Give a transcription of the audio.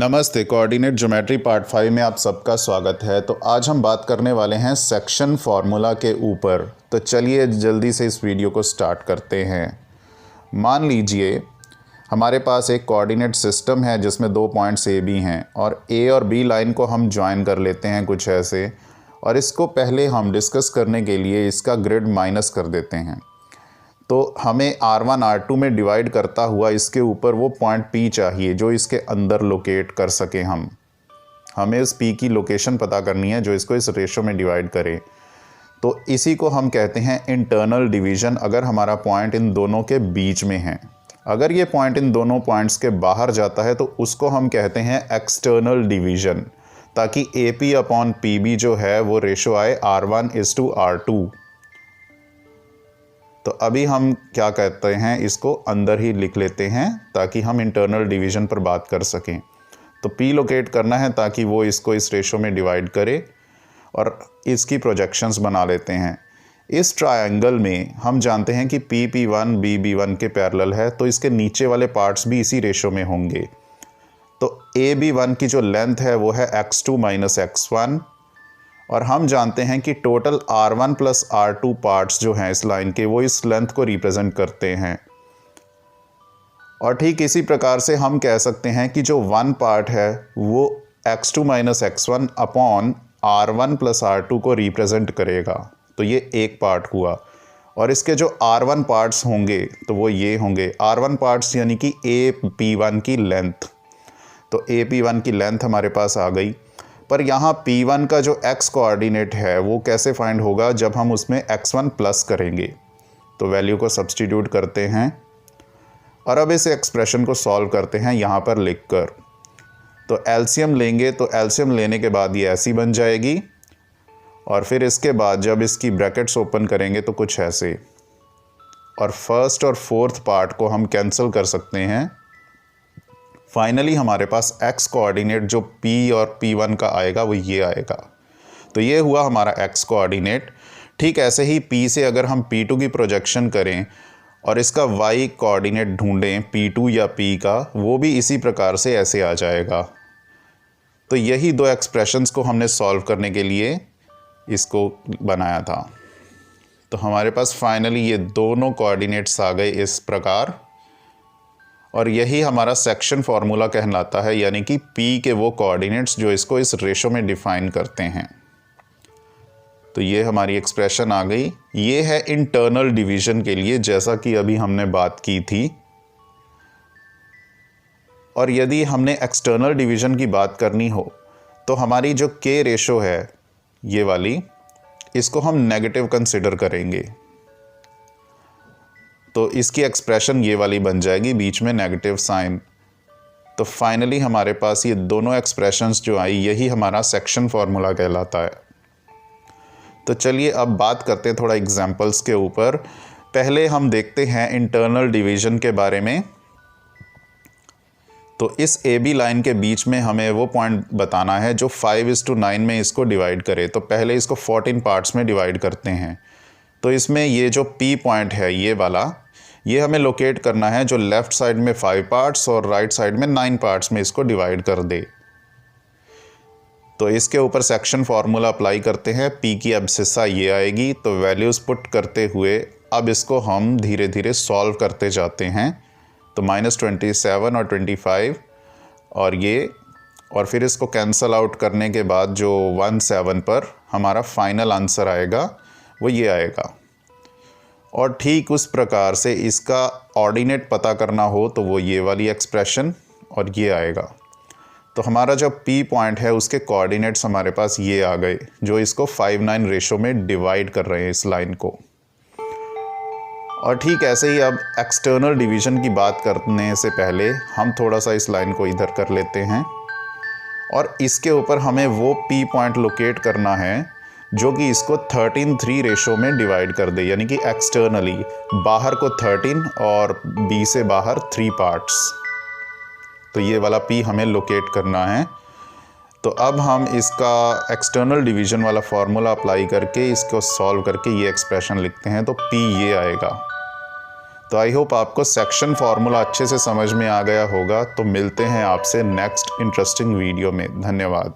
नमस्ते। Coordinate geometry part 5 में आप सबका स्वागत है। तो आज हम बात करने वाले हैं सेक्शन फार्मूला के ऊपर। तो चलिए जल्दी से इस वीडियो को स्टार्ट करते हैं। मान लीजिए हमारे पास एक कोऑर्डिनेट सिस्टम है जिसमें 2 पॉइंट्स ए बी हैं और ए और बी लाइन को हम ज्वाइन कर लेते हैं कुछ ऐसे, और इसको पहले हम डिस्कस करने के लिए इसका ग्रिड माइनस कर देते हैं। तो हमें R1 R2 में डिवाइड करता हुआ इसके ऊपर वो पॉइंट P चाहिए जो इसके अंदर लोकेट कर सके। हमें इस P की लोकेशन पता करनी है जो इसको इस रेशो में डिवाइड करे। तो इसी को हम कहते हैं इंटरनल डिवीज़न, अगर हमारा पॉइंट इन दोनों के बीच में है। अगर ये पॉइंट इन दोनों पॉइंट्स के बाहर जाता है तो उसको हम कहते हैं एक्सटर्नल डिवीज़न, ताकि AP अपॉन PB जो है वो रेशो आए R1:R2। तो अभी हम क्या कहते हैं, इसको अंदर ही लिख लेते हैं ताकि हम इंटरनल डिवीज़न पर बात कर सकें। तो P लोकेट करना है ताकि वो इसको इस रेशो में डिवाइड करे, और इसकी प्रोजेक्शंस बना लेते हैं। इस ट्रायंगल में हम जानते हैं कि PP1 BB1 के पैरेलल है, तो इसके नीचे वाले पार्ट्स भी इसी रेशो में होंगे। तो AB1 की जो लेंथ है वो है x2 - x1, और हम जानते हैं कि टोटल R1 + R2 पार्ट्स जो हैं इस लाइन के वो इस लेंथ को रिप्रेजेंट करते हैं। और ठीक इसी प्रकार से हम कह सकते हैं कि जो 1 पार्ट है वो x2 - x1 upon R1 + R2 को रिप्रेजेंट करेगा। तो ये एक पार्ट हुआ, और इसके जो R1 पार्ट्स होंगे तो वो ये होंगे R1 पार्ट्स, यानी कि AP1 की लेंथ। तो AP1 की लेंथ हमारे पास आ गई। पर यहाँ P1 का जो x कोऑर्डिनेट है वो कैसे फाइंड होगा, जब हम उसमें x1 प्लस करेंगे। तो वैल्यू को सब्स्टिट्यूट करते हैं और अब इस एक्सप्रेशन को सॉल्व करते हैं यहाँ पर लिखकर। तो एलसीएम लेंगे, तो एलसीएम लेने के बाद ये ऐसी बन जाएगी, और फिर इसके बाद जब इसकी ब्रैकेट्स ओपन करेंगे तो कुछ ऐसे, और फर्स्ट और फोर्थ पार्ट को हम कैंसिल कर सकते हैं। फाइनली हमारे पास x कोऑर्डिनेट जो P और P1 का आएगा वो ये आएगा। तो ये हुआ हमारा x कोऑर्डिनेट। ठीक ऐसे ही P से अगर हम P2 की प्रोजेक्शन करें और इसका y कोऑर्डिनेट ढूंढें P2 या P का, वो भी इसी प्रकार से ऐसे आ जाएगा। तो यही दो एक्सप्रेशंस को हमने सॉल्व करने के लिए इसको बनाया था। तो हमारे पास फाइनली ये दोनों कोऑर्डिनेट्स आ गए इस प्रकार, और यही हमारा सेक्शन फार्मूला कहलाता है, यानी कि P के वो कोऑर्डिनेट्स जो इसको इस रेशो में डिफाइन करते हैं। तो ये हमारी एक्सप्रेशन आ गई। ये है इंटरनल डिवीज़न के लिए, जैसा कि अभी हमने बात की थी। और यदि हमने एक्सटर्नल डिवीज़न की बात करनी हो तो हमारी जो K रेशो है ये वाली, इसको हम नेगेटिव कंसिडर करेंगे। तो इसकी एक्सप्रेशन ये वाली बन जाएगी, बीच में नेगेटिव साइन। तो फाइनली हमारे पास ये दोनों एक्सप्रेशंस जो आई, यही हमारा सेक्शन फार्मूला कहलाता है। तो चलिए अब बात करते हैं थोड़ा एग्जांपल्स के ऊपर। पहले हम देखते हैं इंटरनल डिवीज़न के बारे में। तो इस AB लाइन के बीच में हमें वो पॉइंट बताना है जो 5:9 में इसको डिवाइड करे। तो पहले इसको 14 पार्ट्स में डिवाइड करते हैं। तो इसमें ये जो P पॉइंट है ये वाला, ये हमें लोकेट करना है जो लेफ़्ट साइड में 5 पार्ट्स और राइट साइड में 9 पार्ट्स में इसको डिवाइड कर दे। तो इसके ऊपर सेक्शन फार्मूला अप्लाई करते हैं। P की एब्सिसा ये आएगी। तो वैल्यूज़ पुट करते हुए अब इसको हम धीरे धीरे सॉल्व करते जाते हैं। तो -27 और 25 और ये, और फिर इसको कैंसल आउट करने के बाद जो 17 पर हमारा फाइनल आंसर आएगा वो ये आएगा। और ठीक उस प्रकार से इसका ऑर्डिनेट पता करना हो तो वो ये वाली एक्सप्रेशन और ये आएगा। तो हमारा जो P पॉइंट है उसके कोऑर्डिनेट्स हमारे पास ये आ गए, जो इसको 5:9 रेशो में डिवाइड कर रहे हैं इस लाइन को। और ठीक ऐसे ही अब एक्सटर्नल डिवीज़न की बात करने से पहले हम थोड़ा सा इस लाइन को इधर कर लेते हैं, और इसके ऊपर हमें वो P पॉइंट लोकेट करना है जो कि इसको 13:3 रेशो में डिवाइड कर दे, यानी कि एक्सटर्नली बाहर को 13 और B से बाहर 3 पार्ट्स। तो ये वाला P हमें लोकेट करना है। तो अब हम इसका एक्सटर्नल डिवीज़न वाला फार्मूला अप्लाई करके इसको सॉल्व करके ये एक्सप्रेशन लिखते हैं। तो P ये आएगा। तो आई होप आपको सेक्शन फार्मूला अच्छे से समझ में आ गया होगा। तो मिलते हैं आपसे नेक्स्ट इंटरेस्टिंग वीडियो में। धन्यवाद।